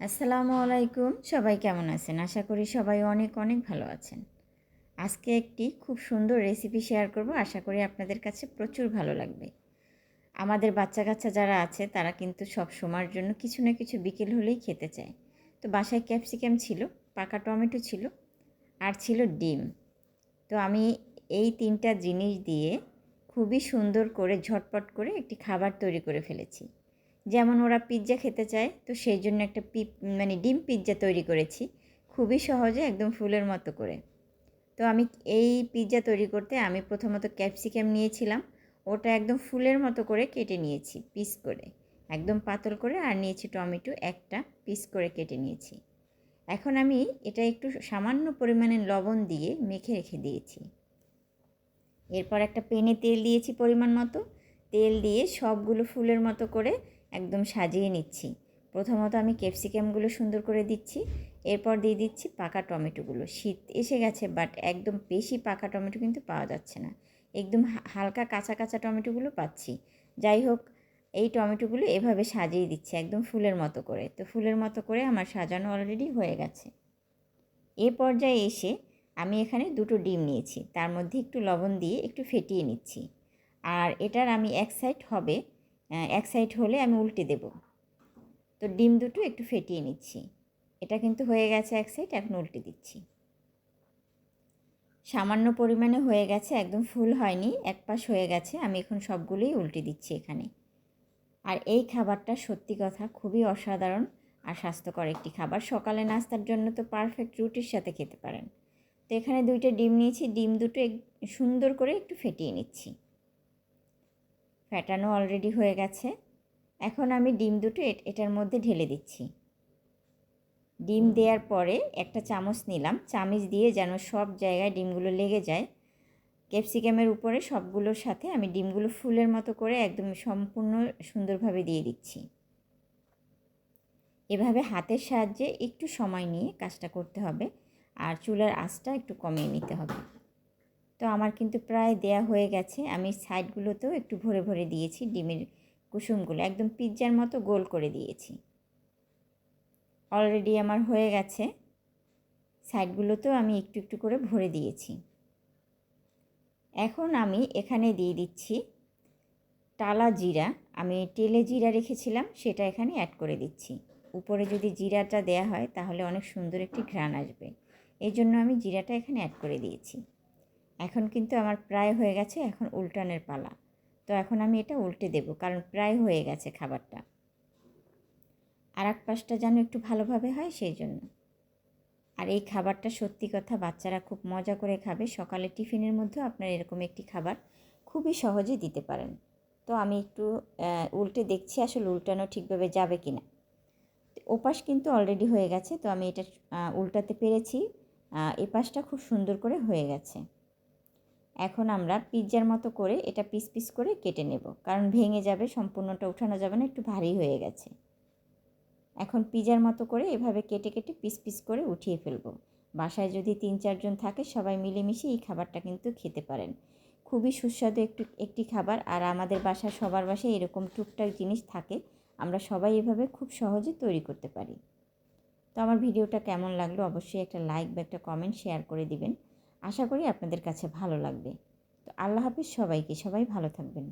আসসালামু আলাইকুম। সবাই কেমন আছেন? আশা করি সবাই অনেক অনেক ভালো আছেন। আজকে একটি খুব সুন্দর রেসিপি শেয়ার করব। আশা করি আপনাদের কাছে প্রচুর ভালো লাগবে। আমাদের বাচ্চা-কাচ্চা যারা আছে তারা কিন্তু সব সময়ের জন্য কিছু না কিছু বিকেল হলেই খেতে চায়। তো বাসায় ক্যাপসিকাম ছিল, পাকা টমেটো ছিল আর ছিল ডিম। তো আমি এই ৩ টা জিনিস দিয়ে খুবই সুন্দর করে ঝটপট করে একটি খাবার তৈরি করে ফেলেছি। যেমন ওরা পিৎজা খেতে চায়, তো সেই জন্য একটা ডিম পিৎজা তৈরি করেছি। খুবই সহজে একদম ফুলের মতো করে। তো আমি এই পিৎজা তৈরি করতে আমি প্রথমত ক্যাপসিকাম নিয়েছিলাম। ওটা একদম ফুলের মতো করে কেটে নিয়েছি পিস করে। একদম পাতল করে, আর নিয়েছি টমেটো একটা পিস করে কেটে নিয়েছি। এখন আমি এটা একটু সামান্য পরিমাণে লবণ দিয়ে মেখে রেখে দিয়েছি। এরপর একটা প্যানে তেল দিয়েছি পরিমাণ মতো। তেল দিয়ে সবগুলো ফুলের মতো করে একদম সাজিয়ে নিচ্ছি। প্রথমত আমি ক্যাপসিকামগুলো সুন্দর করে দিচ্ছি। এরপর দিয়ে দিচ্ছি পাকা টমেটোগুলো। শীত এসে গেছে, বাট একদম বেশি পাকা টমেটো কিন্তু পাওয়া যাচ্ছে না। একদম হালকা কাঁচা কাঁচা টমেটোগুলো পাচ্ছি। যাই হোক, এই টমেটোগুলো এভাবে সাজিয়ে দিচ্ছি একদম ফুলের মতো করে। তো ফুলের মতো করে আমার সাজানো অলরেডি হয়ে গেছে। এ পর্যায়ে এসে আমি এখানে 2টো ডিম নিয়েছি, তার মধ্যে একটু লবণ দিয়ে একটু ফেটিয়ে নিচ্ছি। আর এটার আমি এক সাইড হলে আমি উল্টে দেব। তো ডিম দুটো একটু ফেটিয়ে নিচ্ছি। এটা কিন্তু হয়ে গেছে এক সাইড, এখন উল্টে দিচ্ছি। সামান্য পরিমাণে হয়ে গেছে, একদম ফুল হয়নি, এক পাশ হয়ে গেছে। আমি এখন সবগুলোই উল্টে দিচ্ছি এখানে। আর এই খাবারটা সত্যি কথা খুবই অসাধারণ আর স্বাস্থ্যকর একটি খাবার। সকালে নাস্তার জন্য তো পারফেক্ট, রুটির সাথে খেতে পারেন। তো এখানে 2টা ডিম নিয়েছি, ডিম দুটো সুন্দর করে একটু ফেটিয়ে নিচ্ছি। ফেটানো অলরেডি হয়ে গেছে। এখন আমি ডিম দুটো এটার মধ্যে ঢেলে দিচ্ছি। ডিম দেওয়ার পরে একটা চামচ নিলাম, চামচ দিয়ে যেন সব জায়গায় ডিমগুলো লেগে যায়। ক্যাপসিকামের উপরে সবগুলোর সাথে আমি ডিমগুলো ফুলের মতো করে একদম সম্পূর্ণ সুন্দরভাবে দিয়ে দিচ্ছি। এভাবে হাতের সাহায্যে একটু সময় নিয়ে কাজটা করতে হবে, আর চুলার আঁচটা একটু কমিয়ে নিতে হবে। তো আমার কিন্তু প্রায় দেয়া হয়ে গেছে। আমি সাইডগুলোতেও একটু ভরে ভরে দিয়েছি ডিমের কুসুমগুলো, একদম পিৎজার মতো গোল করে দিয়েছি। অলরেডি আমার হয়ে গেছে। সাইডগুলোতেও আমি একটু একটু করে ভরে দিয়েছি। এখন আমি এখানে দিয়ে দিচ্ছি টালা জিরা। আমি টেলে জিরা রেখেছিলাম, সেটা এখানে অ্যাড করে দিচ্ছি। উপরে যদি জিরাটা দেয়া হয় তাহলে অনেক সুন্দর একটি ঘ্রাণ আসবে। এই জন্য আমি জিরাটা এখানে অ্যাড করে দিয়েছি। এখন কিন্তু আমার প্রায় হয়ে গেছে, এখন উল্টানোর পালা। তো এখন আমি এটা উল্টে দেব, কারণ প্রায় হয়ে গেছে খাবারটা। আর এক পাশটা যেন একটু ভালোভাবে হয় সেই জন্য। আর এই খাবারটা সত্যি কথা বাচ্চারা খুব মজা করে খাবে। সকালে টিফিনের মধ্যেও আপনারা এরকম একটি খাবার খুবই সহজে দিতে পারেন। তো আমি একটু উল্টে দেখছি আসলে উল্টানো ঠিকভাবে যাবে কি না। ওপাশ কিন্তু অলরেডি হয়ে গেছে, তো আমি এটা উল্টাতে পেরেছি। এপাশটা খুব সুন্দর করে হয়ে গেছে। এখন আমরা পিৎজার মতো করে এটা পিস পিস করে কেটে নেব, কারণ ভেঙে যাবে, সম্পূর্ণটা উঠানো যাবে না, একটু ভারী হয়ে গেছে। এখন পিৎজার মতো করে এভাবে কেটে কেটে পিস পিস করে উঠিয়ে ফেলবো। বাসায় যদি 3-4 জন থাকে সবাই মিলেমিশে এই খাবারটা কিন্তু খেতে পারেন। খুবই সুস্বাদু একটি খাবার। আর আমাদের বাসায় সবার বাসায় এরকম টুকটাক জিনিস থাকে, আমরা সবাই এভাবে খুব সহজে তৈরি করতে পারি। তো আমার ভিডিওটা কেমন লাগলো অবশ্যই একটা লাইক বা একটা কমেন্ট শেয়ার করে দিবেন। আশা করি আপনাদের কাছে ভালো লাগবে। তো আল্লাহ হাফেজ সবাইকে, সবাই ভালো থাকবেন।